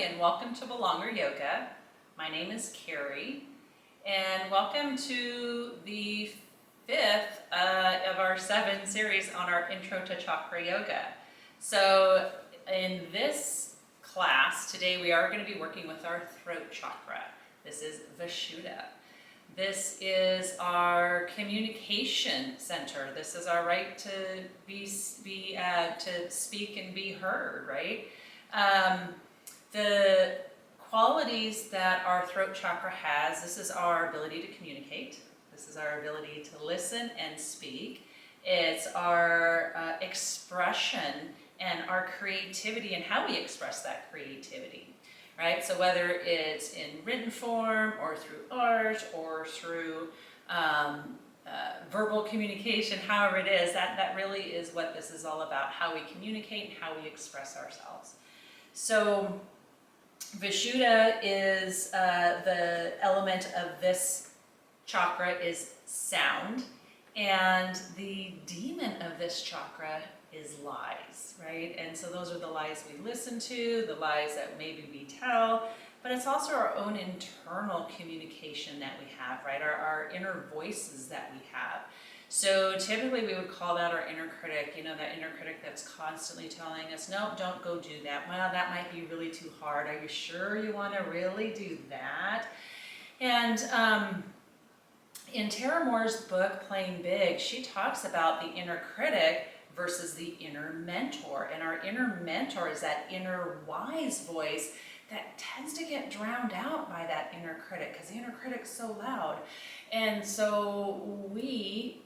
and welcome to Belonger Yoga. My name is Carrie, and welcome to the fifth of our 7 series on our Intro to Chakra Yoga. So in this class today, we are going to be working with our throat chakra. This is Vishuddha. This is our communication center. This is our right to to speak and be heard, right? The qualities that our throat chakra has, this is our ability to communicate. This is our ability to listen and speak. It's our expression and our creativity and how we express that creativity. Right? So whether it's in written form or through art or through verbal communication, however it is, that really is what this is all about, how we communicate and how we express ourselves. So Vishuddha is the element of this chakra is sound, and the demon of this chakra is lies, right? And so those are the lies we listen to, the lies that maybe we tell, but it's also our own internal communication that we have, right? Our inner voices that we have. So typically we would call that our inner critic, that inner critic that's constantly telling us, no, don't go do that. Well, that might be really too hard. Are you sure you want to really do that? And in Tara Moore's book, Playing Big, she talks about the inner critic versus the inner mentor. And our inner mentor is that inner wise voice that tends to get drowned out by that inner critic because the inner critic's so loud. And so we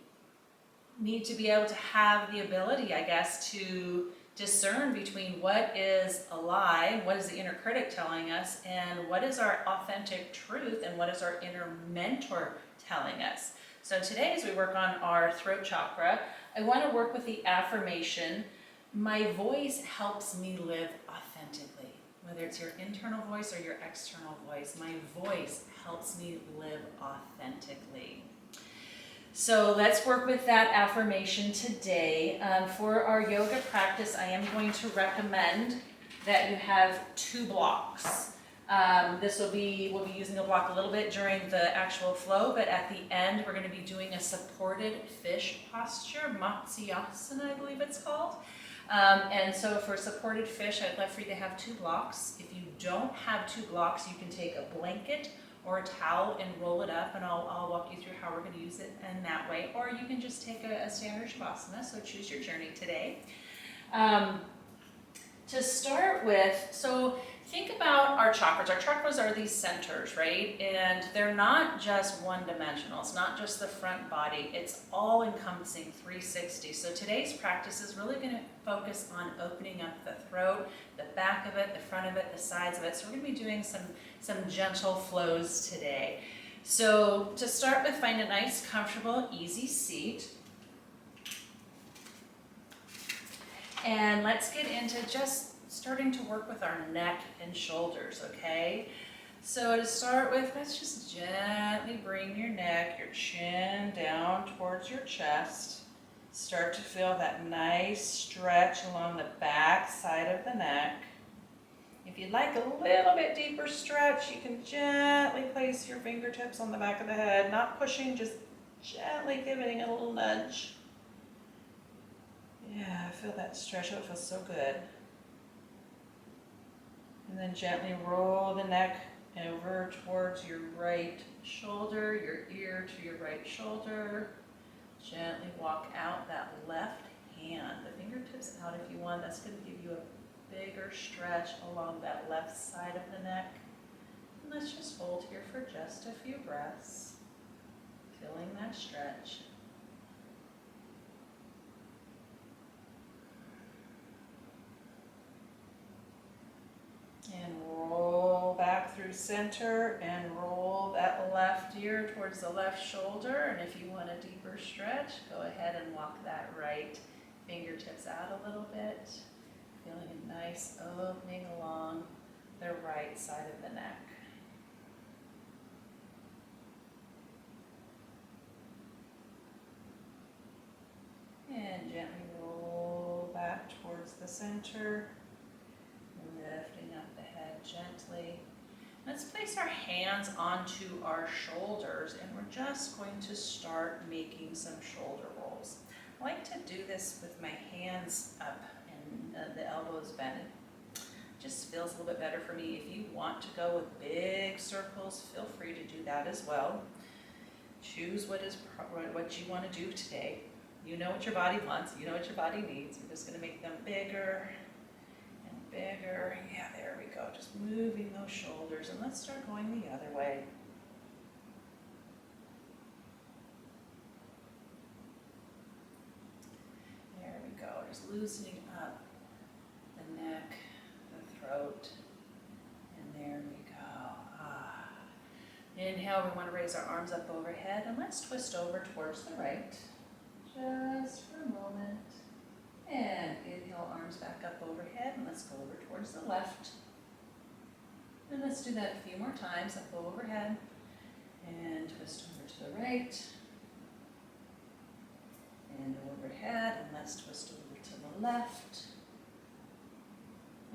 need to be able to have the ability, I guess, to discern between what is a lie, what is the inner critic telling us, and what is our authentic truth, and what is our inner mentor telling us. So today, as we work on our throat chakra, I want to work with the affirmation, my voice helps me live authentically. Whether it's your internal voice or your external voice, my voice helps me live authentically. So let's work with that affirmation today. For our yoga practice, I am going to recommend that you have 2 blocks. We'll be using a block a little bit during the actual flow, but at the end we're going to be doing a supported fish posture, Matsyasana, I believe it's called. And so for supported fish, I'd love for you to have 2 blocks. If you don't have 2 blocks, you can take a blanket or a towel and roll it up, and I'll walk you through how we're going to use it in that way. Or you can just take a standard Shavasana, so choose your journey today. To start with, so think about our chakras. Our chakras are these centers, right? And they're not just one-dimensional. It's not just the front body. It's all-encompassing 360. So today's practice is really going to focus on opening up the throat, the back of it, the front of it, the sides of it. So we're going to be doing some gentle flows today. So to start with, find a nice, comfortable, easy seat. And let's get into just starting to work with our neck and shoulders, okay? So to start with, let's just gently bring your neck, your chin down towards your chest. Start to feel that nice stretch along the back side of the neck. If you'd like a little bit deeper stretch, you can gently place your fingertips on the back of the head, not pushing, just gently giving it a little nudge. Yeah, I feel that stretch. Oh, it feels so good. And then gently roll the neck over towards your right shoulder, your ear to your right shoulder. Gently walk out that left hand, the fingertips out if you want. That's going to give you a bigger stretch along that left side of the neck. And let's just hold here for just a few breaths, feeling that stretch. And roll back through center and roll that left ear towards the left shoulder. And if you want a deeper stretch, go ahead and walk that right fingertips out a little bit. Feeling a nice opening along the right side of the neck. And gently roll back towards the center. Lifting up the head gently. place our hands onto our shoulders, and we're just going to start making some shoulder rolls. I like to do this with my hands up and the elbows bent. It just feels a little bit better for me. If you want to go with big circles, feel free to do that as well. Choose what you want to do today. You know what your body wants, you know what your body needs. We're just going to make them bigger and bigger. Yeah, there we go. Just moving those shoulders, and let's start going the other way. There we go. Just loosening up the neck, the throat, and there we go. Inhale, we want to raise our arms up overhead, and let's twist over towards the right, just for a moment. And inhale, arms back up overhead, and let's go over towards the left. And let's do that a few more times, up overhead, and twist over to the right, and overhead, and let's twist over to the left.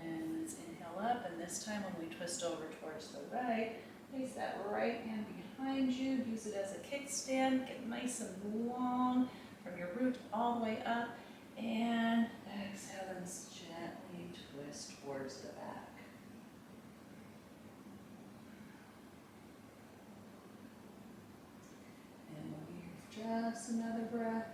And let's inhale up, and this time when we twist over towards the right, place that right hand behind you, use it as a kickstand, get nice and long from your root all the way up, and exhale and gently twist towards the back. And we'll give just another breath.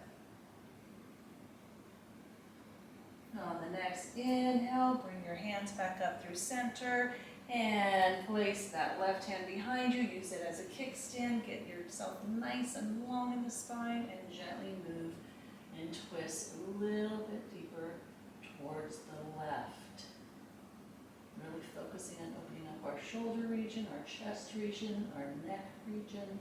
On the next inhale, bring your hands back up through center and place that left hand behind you. Use it as a kickstand. Get yourself nice and long in the spine and gently move and twist a little bit deeper towards the left. Really focusing on opening up our shoulder region, our chest region, our neck region.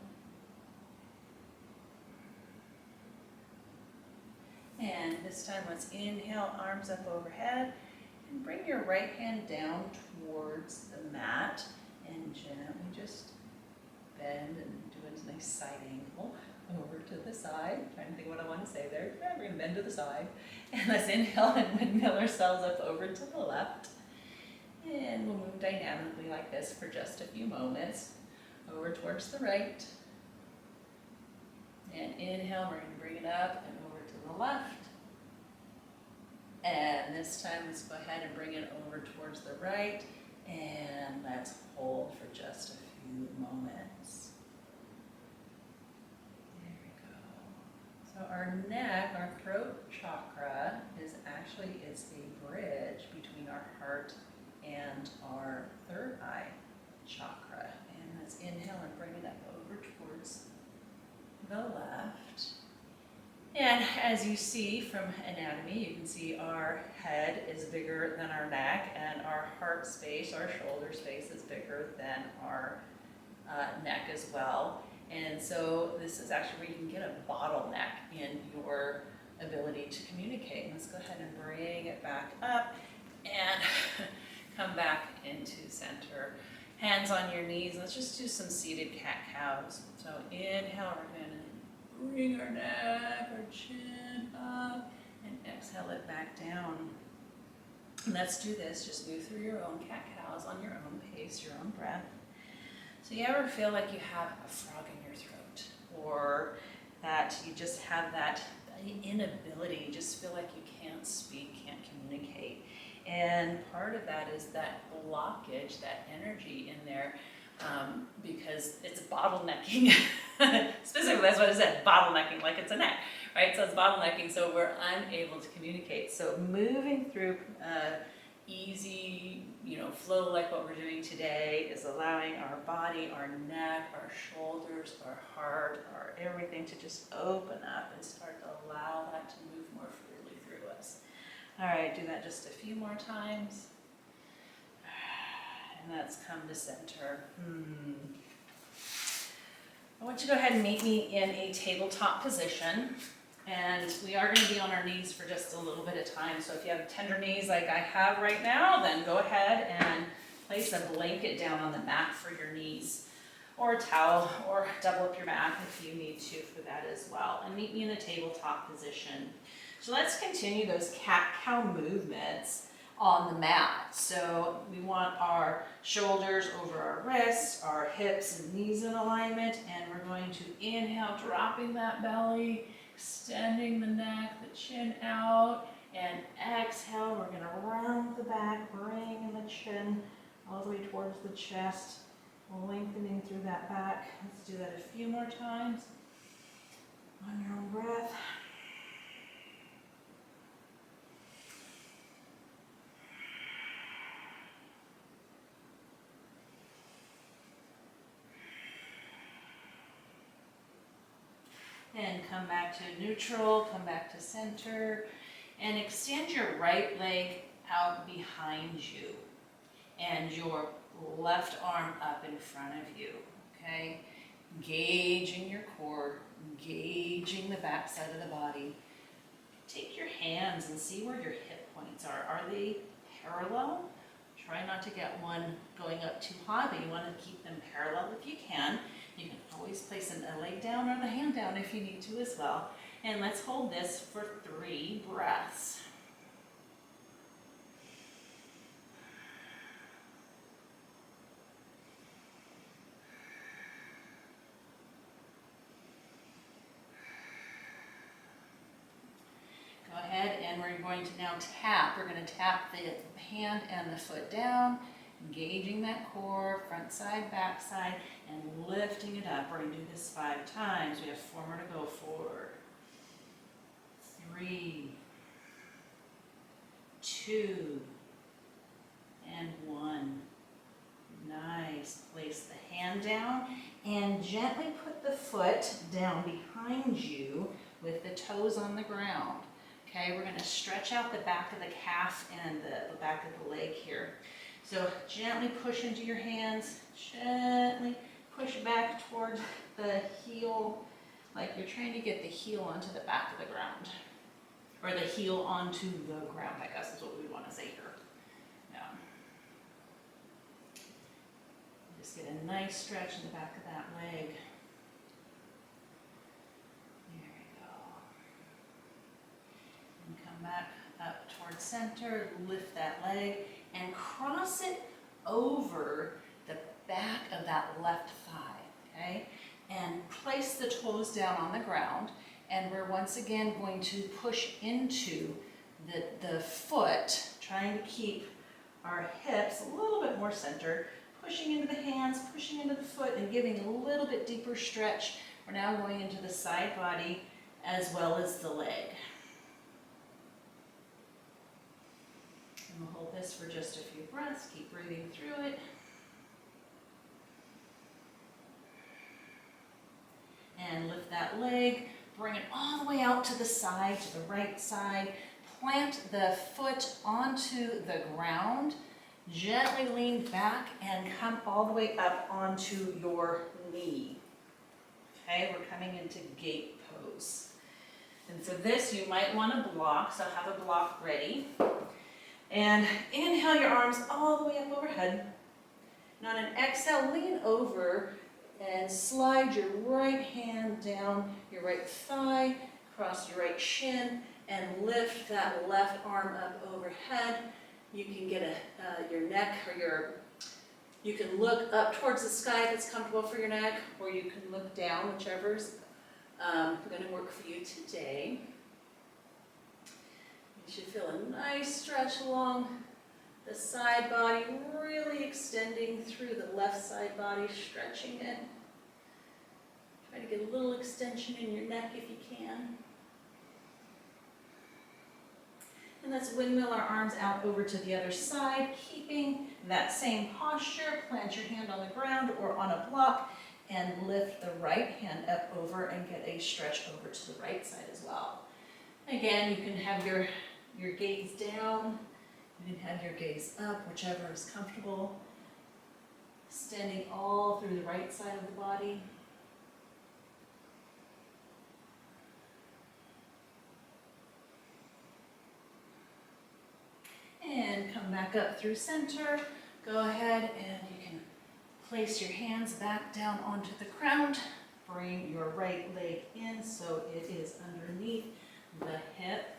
And this time, let's inhale, arms up overhead, and bring your right hand down towards the mat, and gently just bend and do a nice side angle over to the side. I'm trying to think what I want to say there. Yeah, we're going to bend to the side. And let's inhale and windmill ourselves up over to the left. And we'll move dynamically like this for just a few moments. Over towards the right. And inhale, we're going to bring it up and over to the left. And this time, let's go ahead and bring it over towards the right. And let's hold for just a few moments. There we go. So our neck, our throat chakra, is actually, it's a bridge between our heart and our third eye chakra. And let's inhale and bring it up over towards the left. And as you see from anatomy, you can see our head is bigger than our neck, and our heart space, our shoulder space, is bigger than our neck as well. And so this is actually where you can get a bottleneck in your ability to communicate. Let's go ahead and bring it back up and come back into center. Hands on your knees. Let's just do some seated cat-cows. So inhale, we're going to bring our neck, our chin up, and exhale it back down. And let's do this. Just move through your own cat-cows on your own pace, your own breath. So you ever feel like you have a frog in your throat, or that you just have that inability, you just feel like you can't speak, can't communicate? And part of that is that blockage, that energy in there, because it's bottlenecking. Specifically, that's what it said, bottlenecking, like it's a neck, right? So it's bottlenecking, so we're unable to communicate. So moving through easy, flow like what we're doing today is allowing our body, our neck, our shoulders, our heart, our everything to just open up and start to allow that to move more freely through us. All right, do that just a few more times. And let's come to center. I want you to go ahead and meet me in a tabletop position. And we are going to be on our knees for just a little bit of time. So if you have tender knees like I have right now, then go ahead and place a blanket down on the mat for your knees, or a towel, or double up your mat if you need to for that as well. And meet me in a tabletop position. So let's continue those cat-cow movements. on the mat. So we want our shoulders over our wrists, our hips and knees in alignment, and we're going to inhale, dropping that belly, extending the neck, the chin out, and exhale, we're going to round the back, bringing the chin all the way towards the chest, lengthening through that back. Let's do that a few more times on your own breath. And come back to neutral, come back to center, and extend your right leg out behind you and your left arm up in front of you, okay? Engaging your core, engaging the back side of the body. Take your hands and see where your hip points are. Are they parallel? Try not to get one going up too high, but you want to keep them parallel if you can. You can always place a leg down or the hand down if you need to as well. And let's hold this for 3 breaths. Go ahead, and we're going to now tap. We're going to tap the hand and the foot down, engaging that core, front side, back side, and lifting it up. We're going to do this 5 times. We have 4 more to go. 4, 3, 2, and 1. Nice. Place the hand down and gently put the foot down behind you with the toes on the ground. Okay, we're going to stretch out the back of the calf and the back of the leg here. So gently push into your hands, gently push back toward the heel, like you're trying to get the heel onto the back of the ground. Or the heel onto the ground, I guess is what we want to say here. Yeah. Just get a nice stretch in the back of that leg. Back up towards center, lift that leg and cross it over the back of that left thigh, okay? And place the toes down on the ground, and we're once again going to push into the foot, trying to keep our hips a little bit more centered, pushing into the hands, pushing into the foot, and giving a little bit deeper stretch. We're now going into the side body as well as the leg. And we'll hold this for just a few breaths. Keep breathing through it. And lift that leg. Bring it all the way out to the side, to the right side. Plant the foot onto the ground. Gently lean back and come all the way up onto your knee. Okay, we're coming into gate pose. And for this, you might want to block, so have a block ready. And inhale your arms all the way up overhead. And on an exhale, lean over and slide your right hand down your right thigh, across your right shin, and lift that left arm up overhead. You can get your neck or you can look up towards the sky if it's comfortable for your neck, or you can look down, whichever's going to work for you today. You should feel a nice stretch along the side body, really extending through the left side body, stretching it. Try to get a little extension in your neck if you can. And let's windmill our arms out over to the other side, keeping that same posture. Plant your hand on the ground or on a block and lift the right hand up over and get a stretch over to the right side as well. Again, you can have your gaze down, you can have your gaze up, whichever is comfortable. Extending all through the right side of the body. And come back up through center. Go ahead and you can place your hands back down onto the ground. Bring your right leg in so it is underneath the hip.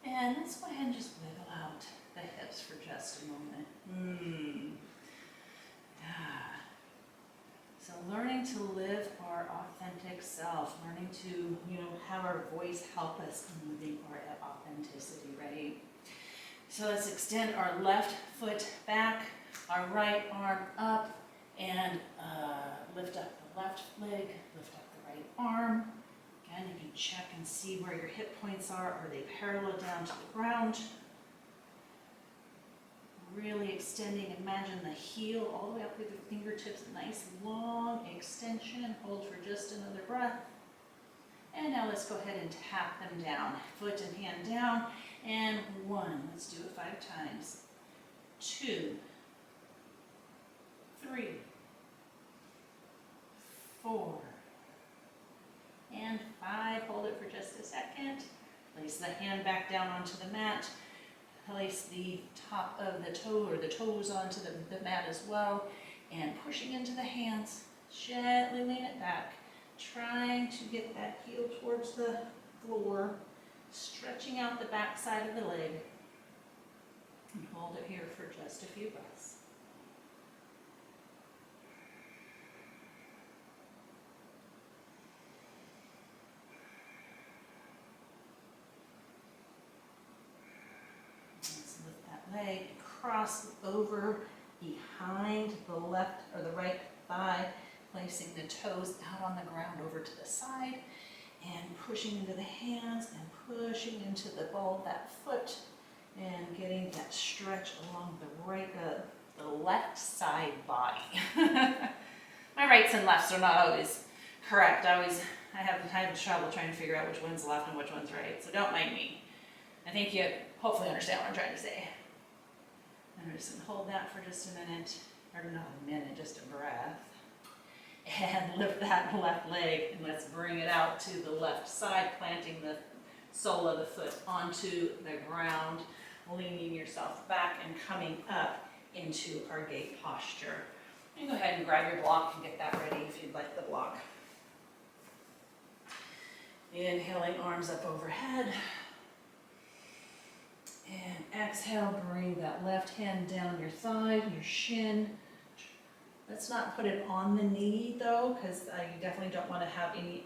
And let's go ahead and just wiggle out. the hips for just a moment. Yeah. So learning to live our authentic self, learning to, have our voice help us in living our authenticity, right? So let's extend our left foot back, our right arm up, and lift up the left leg, lift up the right arm. Again, you can check and see where your hip points are. Are they parallel down to the ground? Really extending, imagine the heel all the way up through the fingertips, a nice long extension. Hold for just another breath. And now let's go ahead and tap them down. Foot and hand down. And 1, let's do it 5 times. 2, 3, 4, and 5. Hold it for just a second. Place the hand back down onto the mat. Place the top of the toe or the toes onto the mat as well. And pushing into the hands, gently lean it back. Trying to get that heel towards the floor. Stretching out the back side of the leg. And hold it here for just a few breaths. Leg, cross over behind the left or the right thigh, placing the toes out on the ground over to the side, and pushing into the hands and pushing into the ball of that foot, and getting that stretch along the left side body. My rights and lefts are not always correct. I have trouble trying to figure out which one's left and which one's right, so don't mind me. I think you hopefully understand what I'm trying to say. And we're just going to hold that for just a minute, or not a minute, just a breath. And lift that left leg, and let's bring it out to the left side, planting the sole of the foot onto the ground, leaning yourself back and coming up into our gate posture. And go ahead and grab your block and get that ready if you'd like the block. Inhaling, arms up overhead. And exhale, bring that left hand down your thigh, your shin. Let's not put it on the knee though, because you definitely don't want to have any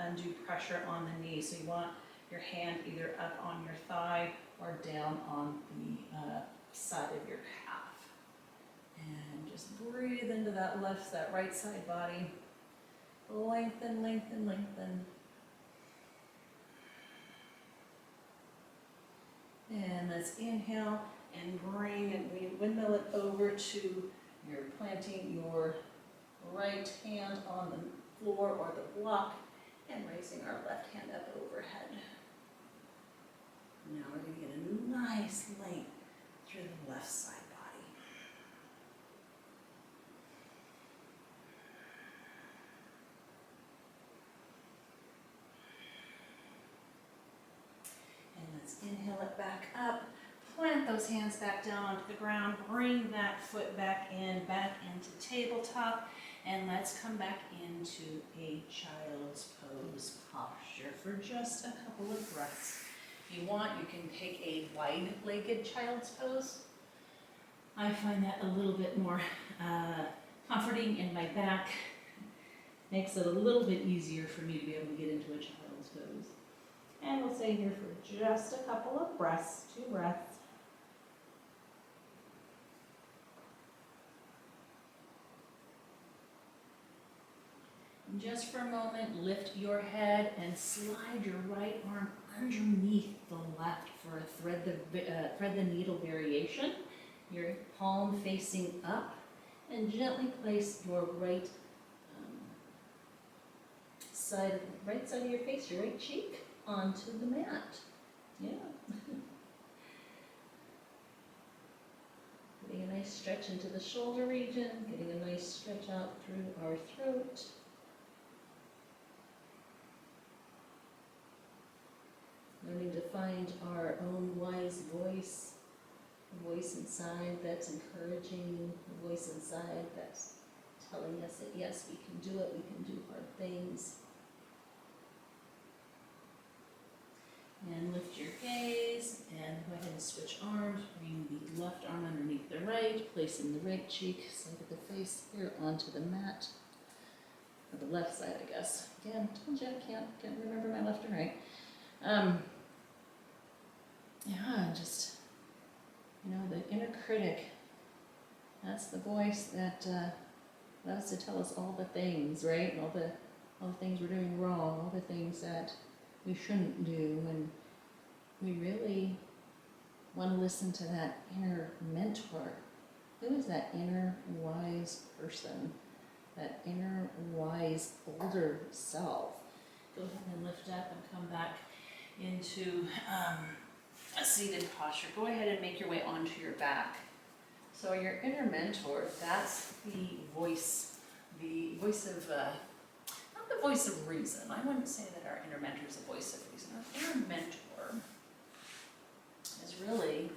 undue pressure on the knee. So you want your hand either up on your thigh or down on the side of your calf. And just breathe into that right side body. Lengthen, lengthen, lengthen. And let's inhale and bring and windmill it over to you're planting your right hand on the floor or the block and raising our left hand up overhead. Now we're going to get a nice length through the left side body. And let's inhale it back up. Plant those hands back down onto the ground. Bring that foot back into tabletop. And let's come back into a child's pose posture for just a couple of breaths. If you want, you can take a wide-legged child's pose. I find that a little bit more comforting in my back. Makes it a little bit easier for me to be able to get into a child's pose. And we'll stay here for just a couple of breaths, 2 breaths. And just for a moment, lift your head and slide your right arm underneath the left for a thread the needle variation. Your palm facing up, and gently place your right side of your face, your right cheek, onto the mat. Yeah. Getting a nice stretch into the shoulder region, getting a nice stretch out through our throat. Learning to find our own wise voice, a voice inside that's encouraging, a voice inside that's telling us that yes, we can do it, we can do hard things. And lift your gaze and go ahead and switch arms. Bring the left arm underneath the right, placing the right cheek, side of the face here onto the mat. Or the left side, I guess. Again, told you I can't remember my left and right. Yeah, just, you know, the inner critic. That's the voice that loves to tell us all the things, right? All the things we're doing wrong, all the things that we shouldn't do, and we really want to listen to that inner mentor. Who is that inner wise person? That inner wise older self. Go ahead and lift up and come back into a seated posture. Go ahead and make your way onto your back. So your inner mentor, that's the voice of, not the voice of reason. I wouldn't say that our inner mentor is a voice of reason. Our inner mentor is really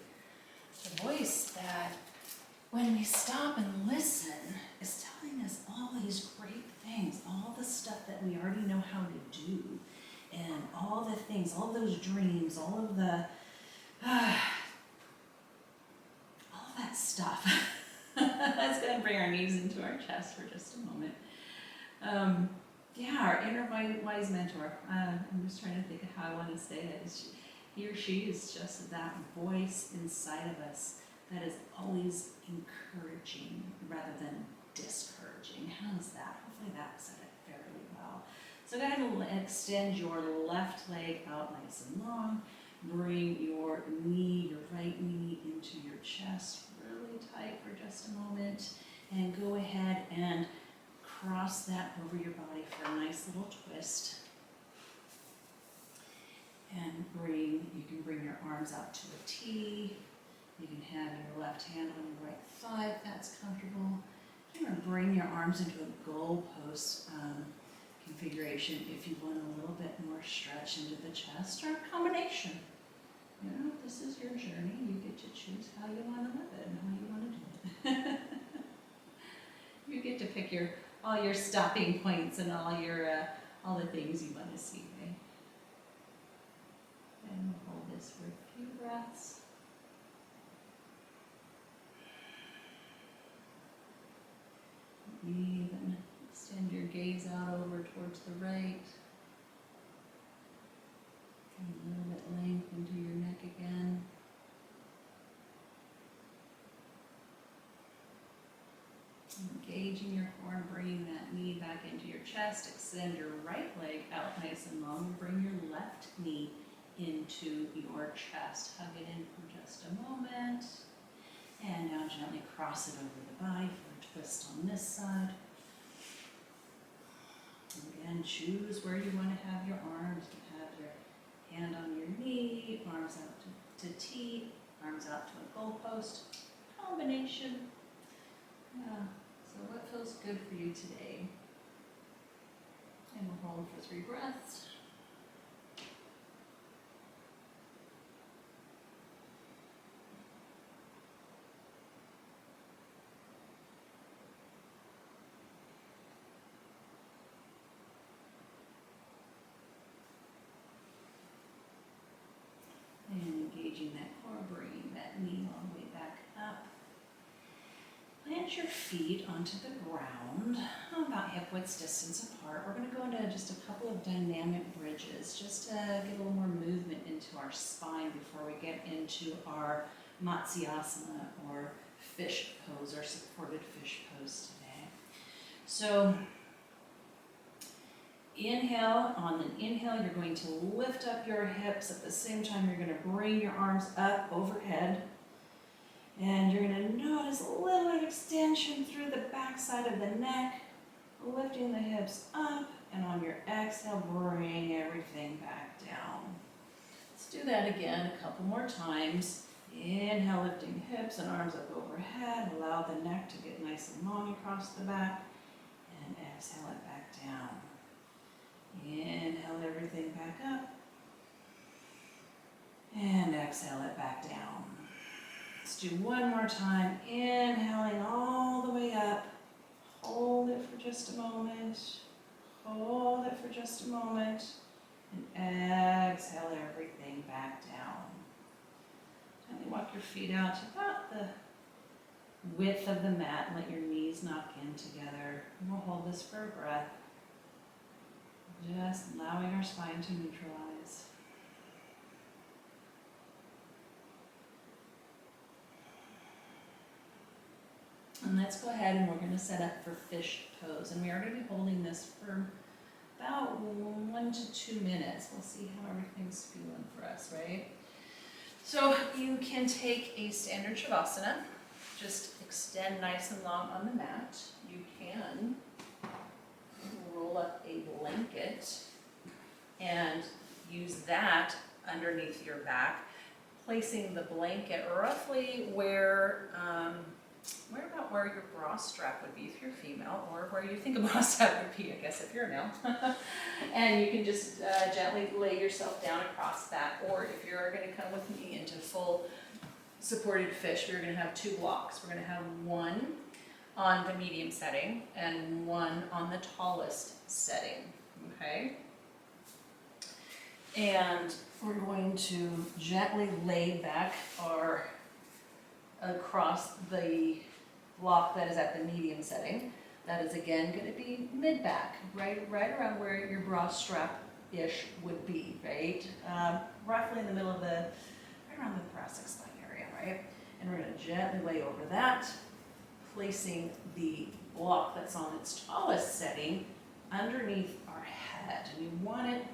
the voice that, when we stop and listen, is telling us all these great things, all the stuff that we already know how to do, and all the things, all those dreams, all of the, all of that stuff. Let's go ahead and bring our knees into our chest for just a moment. Yeah, our inner wise mentor. I'm just trying to think of how I want to say it. He or she is just that voice inside of us that is always encouraging rather than discouraging. How's that? Hopefully that said it fairly well. So go ahead and extend your left leg out nice and long. Bring your knee, your right knee, into your chest really tight for just a moment. And go ahead and cross that over your body for a nice little twist. And you can bring your arms out to a T. You can have your left hand on your right thigh if that's comfortable. You want to bring your arms into a goalpost configuration if you want a little bit more stretch into the chest, or a combination. You know, this is your journey. You get to choose how you want to live it and how you want to do it. You get to pick all your stopping points and all the things you want to see, right? And we'll hold this for a few breaths. Even extend your gaze out over towards the right. And a little bit length into your neck again. Engaging your core and bringing that knee back into your chest. Extend your right leg out nice and long. Bring your left knee into your chest. Hug it in for just a moment. And now gently cross it over the body for a twist on this side. Again, choose where you want to have your arms. You can have your hand on your knee, arms out to T, arms out to a goalpost. Combination. Yeah. So what feels good for you today? And we'll hold for 3 breaths. And engaging that core, bringing that knee all the way back up. Plant your feet onto the ground, about hip width distance apart. We're going to go into just a couple of dynamic bridges, just to get a little more movement into our spine before we get into our Matsyasana, or fish pose, or supported fish pose today. So inhale, on an inhale, you're going to lift up your hips. At the same time, you're going to bring your arms up overhead. And you're going to notice a little bit of extension through the back side of the neck, lifting the hips up, and on your exhale, bring everything back down. Let's do that again a couple more times. Inhale, lifting hips and arms up overhead. Allow the neck to get nice and long across the back, and exhale it back down. Inhale everything back up, and exhale it back down. Let's do one more time. Inhaling all the way up. Hold it for just a moment. Hold it for just a moment. And exhale everything back down. Gently walk your feet out to about the width of the mat and let your knees knock in together. And we'll hold this for a breath. Just allowing our spine to neutralize. And let's go ahead and we're going to set up for fish pose. And we are going to be holding this for about 1 to 2 minutes. We'll see how everything's feeling for us, right? So you can take a standard Shavasana. Just extend nice and long on the mat. You can roll up a blanket and use that underneath your back, placing the blanket roughly where about where your bra strap would be if you're female, or where you think a bra strap would be, I guess, if you're a male. And you can just gently lay yourself down across that, or if you're going to come with me into full supported fish, we're going to have 2 blocks. We're going to have one on the medium setting and one on the tallest setting, okay? And we're going to gently lay back across the block that is at the medium setting. That is again going to be mid-back, right around where your bra strap-ish would be, right? Roughly in the middle of right around the thoracic spine area, right? And we're going to gently lay over that, placing the block that's on its tallest setting underneath our head. And you want it,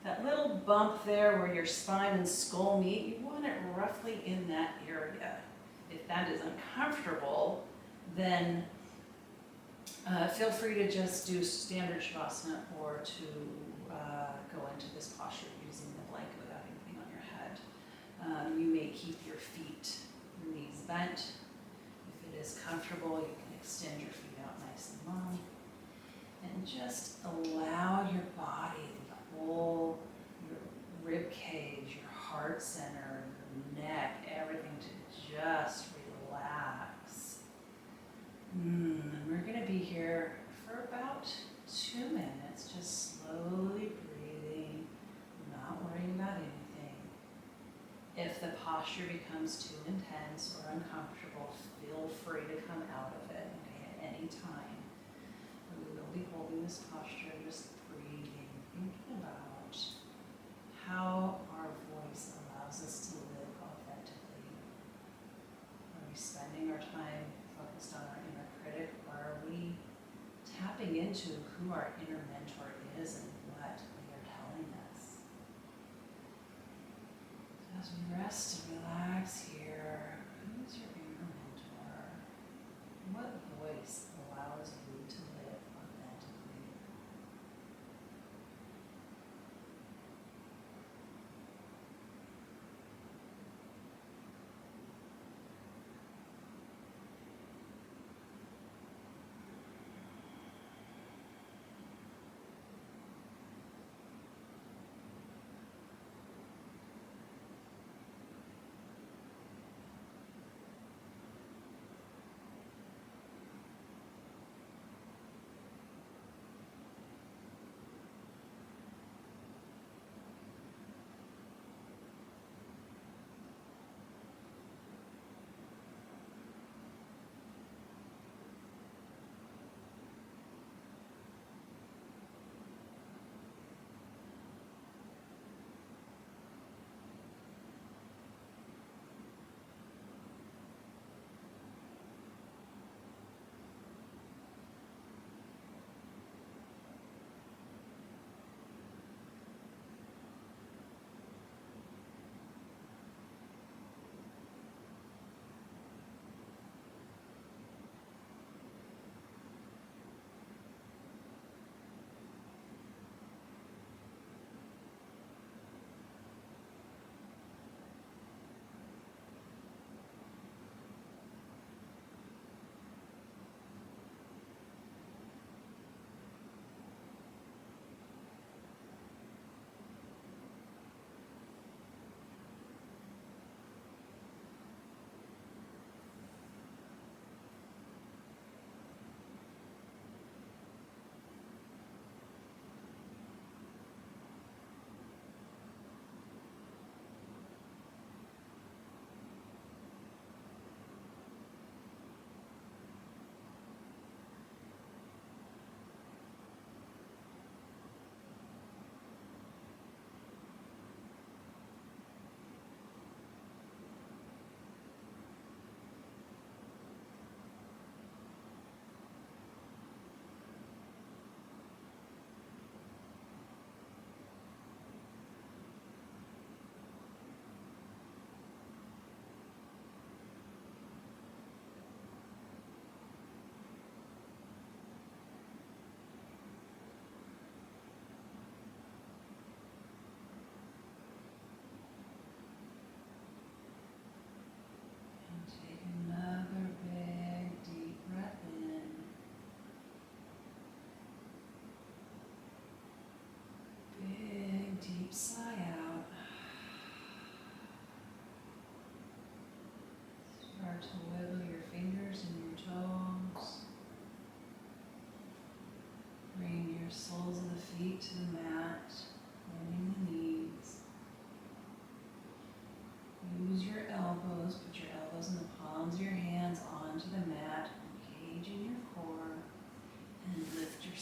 that little bump there where your spine and skull meet, you want it roughly in that area. If that is uncomfortable, then feel free to just do standard Shavasana or to go into this posture using the blanket without anything on your head. You may keep your knees bent. If it is comfortable, you can extend your feet out nice and long. And just allow your body, the whole, your rib cage, your heart center, your neck, everything to just relax. And we're going to be here for about 2 minutes, just slowly breathing, not worrying about anything. If the posture becomes too intense or uncomfortable, feel free to come out of it, okay, at any time. But we will be holding this posture, just breathing, thinking about how our voice allows us to live authentically. Are we spending our time focused on our inner critic, or are we tapping into who our inner mentor is and what they are telling us? As we rest and relax here, who is your inner mentor? What voice allows you to live authentically?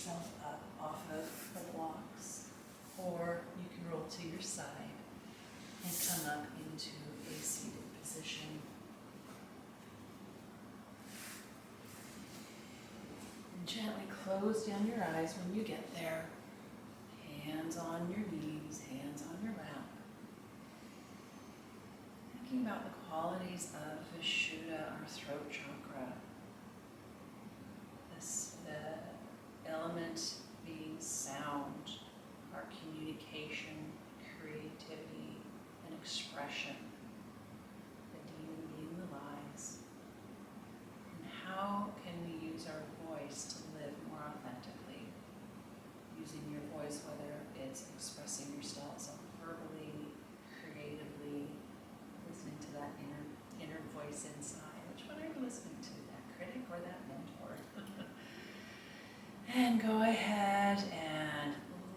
yourself up off of the blocks, or you can roll to your side and come up into a seated position. And gently close down your eyes when you get there. Hands on your knees, hands on your lap. Thinking about the qualities of Vishuddha, our throat chakra. The element being sound, our communication, creativity, and expression. The demon being the lies. And how can we use our voice to live more authentically? Using your voice, whether it's expressing yourself verbally, creatively, listening to that inner voice inside. Which one are you listening to, that critic or that mentor? And go ahead and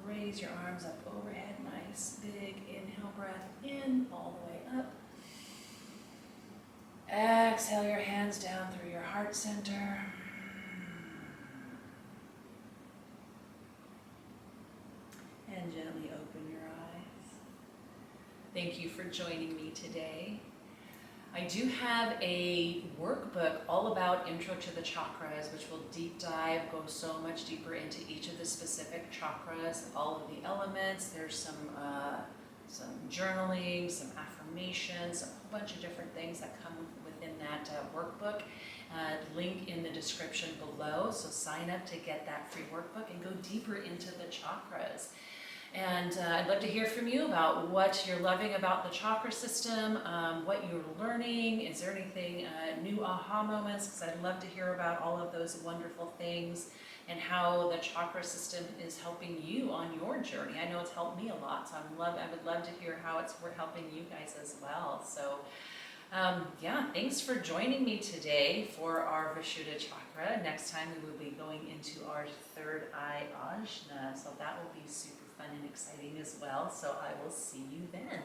raise your arms up overhead. Nice, big inhale breath in, all the way up. Exhale your hands down through your heart center. And gently open your eyes. Thank you for joining me today. I do have a workbook all about Intro to the Chakras, which will deep dive, go so much deeper into each of the specific chakras, all of the elements. There's some journaling, some affirmations, a whole bunch of different things that come within that workbook. Link in the description below, so sign up to get that free workbook and go deeper into the chakras. And I'd love to hear from you about what you're loving about the chakra system, what you're learning. Is there anything, new aha moments? Because I'd love to hear about all of those wonderful things and how the chakra system is helping you on your journey. I know it's helped me a lot, so I would love to hear how we're helping you guys as well. So yeah, thanks for joining me today for our Vishuddha chakra. Next time we will be going into our third eye ajna, so that will be super fun and exciting as well. So I will see you then.